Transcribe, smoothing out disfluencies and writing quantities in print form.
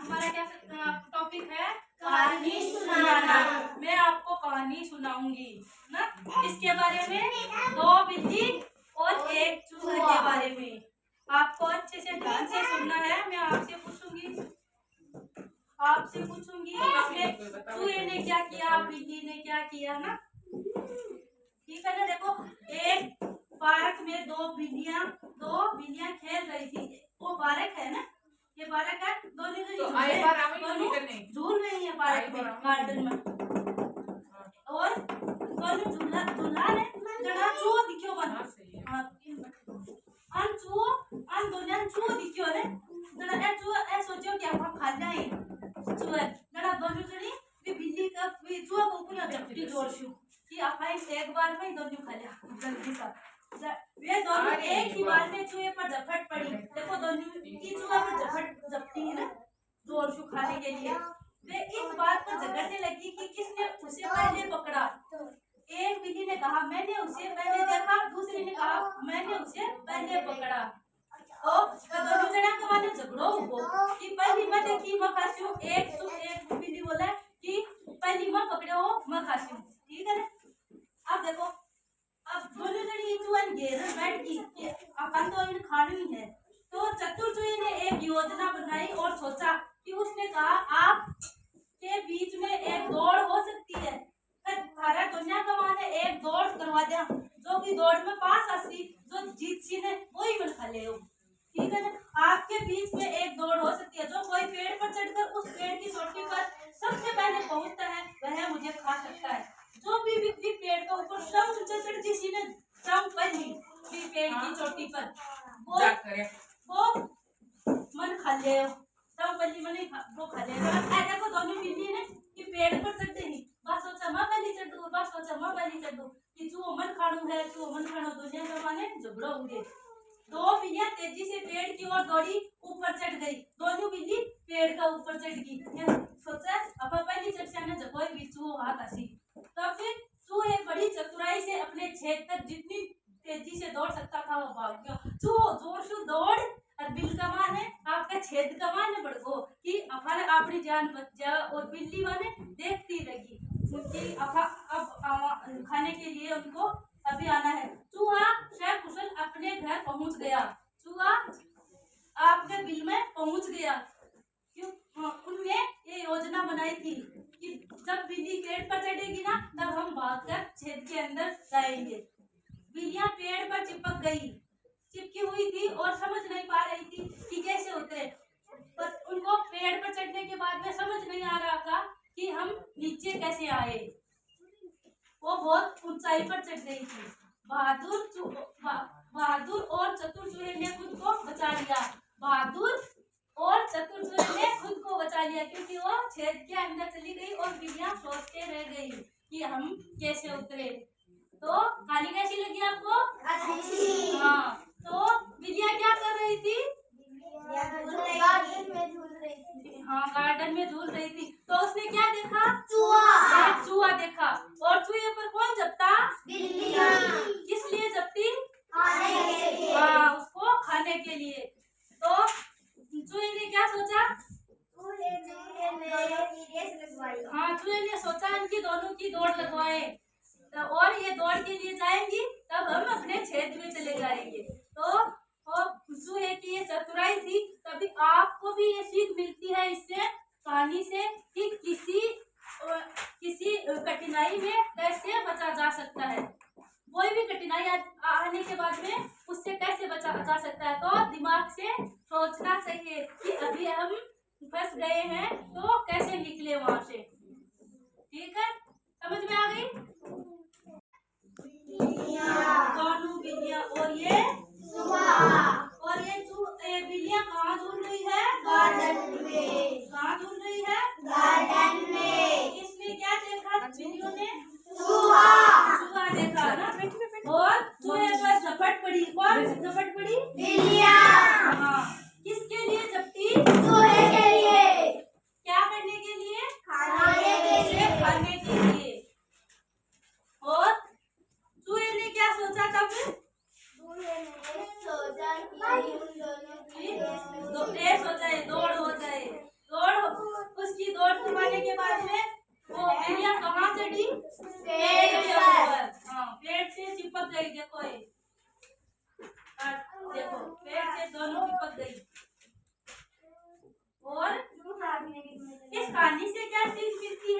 हमारा क्या टॉपिक है? कहानी सुनाना। मैं आपको कहानी सुनाऊंगी ना, इसके बारे में, 2 बिल्ली और 1 चूहे के बारे में। आपको अच्छे से ध्यान से सुनना है। मैं आपसे पूछूंगी चूहे ने क्या किया, बिल्ली ने क्या किया ना, ठीक है ना। देखो, एक पार्क में 2 बिल्लियां खेल रही थी। वो पार्क है ना, ये पार्क है। दोनों झूल रही है पार्क में, गार्डन में। और दोनों झूला ने जड़ा चूहो दिखियो बन। अन दोनों चूहो दिखियो ने जड़ा ए सोचियो कि हम खा जाए चूहे। जड़ा दोनों जड़ी भी बिल्ली का भी चूहा को ऊपर झपटी जोर छू कि अपन एक बार में दोनों खा जा जल्दी सा। वे दोनों एक ही बार में चूहे पर झपट पड़ी। देखो, दोनों की चूहा पर झपटी है ना, जोर छू खाने के लिए। वे इस बात पर झगड़ने लगी कि किसने उसे पहले पकड़ा। एक बिल्ली ने कहा मैंने उसे पहले देखा, दूसरी ने कहा मैंने उसे पहले पकड़ा। तो दोनों जना के माने झगड़ो हुआ कि पहली मैं देखी मैं खासी हूँ। एक बिल्ली बोला कि पहली मैं पकड़े हो मैं खासी हूँ, ठीक है ना। अब देखो, अब दोनों जनी चूहन घेर बैठ गई कि अपन तो इन खानी है। तो चतुर चूहे ने एक योजना बनाई और सोचा कि उसने कहा आप के बीच में एक दौड़ हो सकती है। सारा दुनिया का माने एक दौड़ करवा दिया, जो भी दौड़ में पास आसी जो जीत सी ने वही मन खा ले, ठीक है ना। आपके बीच में एक दौड़ हो सकती है, जो कोई पेड़ पर चढ़कर उस पेड़ की चोटी पर सबसे पहले पहुंचता है वह मुझे खा सकता है। जो भी पेड़ के ऊपर सबसे चढ़ती सी ने पहली पेड़ की चोटी पर वो मन खा ले, पहली मन वो खा ले। देखो, दोनों बिल्ली ने कि पेड़ पर चढ़ते ही बस सोचा मैं पहली चढ़ू कि तू मन खाणू है, तू मन खाणू। दुनिया का माने झगड़ो होंगे। 2 बिल्लियां तेजी से पेड़ की ओर दौड़ी, ऊपर चढ़ गई। दोनों बिल्ली पेड़ का ऊपर चढ़ गई। सोचा अब पहली चढ़ ने जब भी चूहो हाथ आसी। तब फिर चूहे बड़ी चतुराई से अपने छेद तक जितनी तेजी से दौड़ सकता था वो भाग गया। चूहो जोर से दौड़ और बिल का मान है आपका छेद का मान है बढ़ो कि अपन अपनी जान बच जा। और बिल्ली माने देखती रही उनकी अब खाने के लिए उनको अभी आना है। चूहा सकुशल अपने घर पहुंच गया। चूहा आपके बिल में पहुंच गया। क्यों? उनने ये योजना बनाई थी कि जब बिल्ली पेड़ पर चढ़ेगी ना तब हम भागकर छेद के अंदर जाएंगे। बिल्लियां पेड़ पर चिपकी हुई थी और समझ नहीं पा रही थी कि कैसे उतरे। पर उनको पेड़ पर चढ़ने के बाद में समझ नहीं आ रहा था कि हम नीचे कैसे आए। वो बहुत ऊंचाई पर चढ़ गई थी। बहादुर और चतुर चूहे ने खुद को बचा लिया। क्योंकि वो छेद के अंदर चली गई और बिल्लियां सोचते रह गई कि हम कैसे उतरे। तो कहानी कैसी लगी आपको? अच्छी। हाँ, तो बिल्लियां क्या कर रही थी? गार्डन में झूल रही थी। तो उसने क्या देखा? चूहा देखा। और चूहे पर कौन जपता? बिल्ली। किस लिए जपती? खाने के लिए। हाँ, उसको खाने के लिए। तो चूहे ने क्या सोचा? चूहे ने सोचा इनकी दोनों की दौड़ लगवाए और ये दौड़ के लिए जाएंगी तब हम अपने छेद में चले जाएंगे। तो चूहे की ये चतुराई थी। तभी आपको भी ये सीख मिलती है इससे, कहानी से, कि किसी कठिनाई में कैसे बचा जा सकता है। कोई भी कठिनाई आने के बाद में उससे कैसे बचा जा सकता है। तो दिमाग से सोचना चाहिए कि अभी हम फंस गए हैं तो कैसे निकले वहां से। ठीक है, समझ में आ गई? दोनों बिल्लियां और ये बिल्लियां कहाँ झूल रही है? गार्डन में। कहाँ झूल रही है? गार्डन में। इसमें क्या देखा बिल्लियों ने? चूहा देखा ना। और चूहे पर झपट पड़ी। कौन सी झपट पड़ी? बिल्लियां। हाँ, किसके लिए झपटी? चूहे के लिए। क्या करने के लिए? खाने के लिए। और चूहे ने क्या सोचा तब? गई, देखो ये देखो पेड़ से दोनों चिपक गई। और इस कहानी से क्या सीख मिलती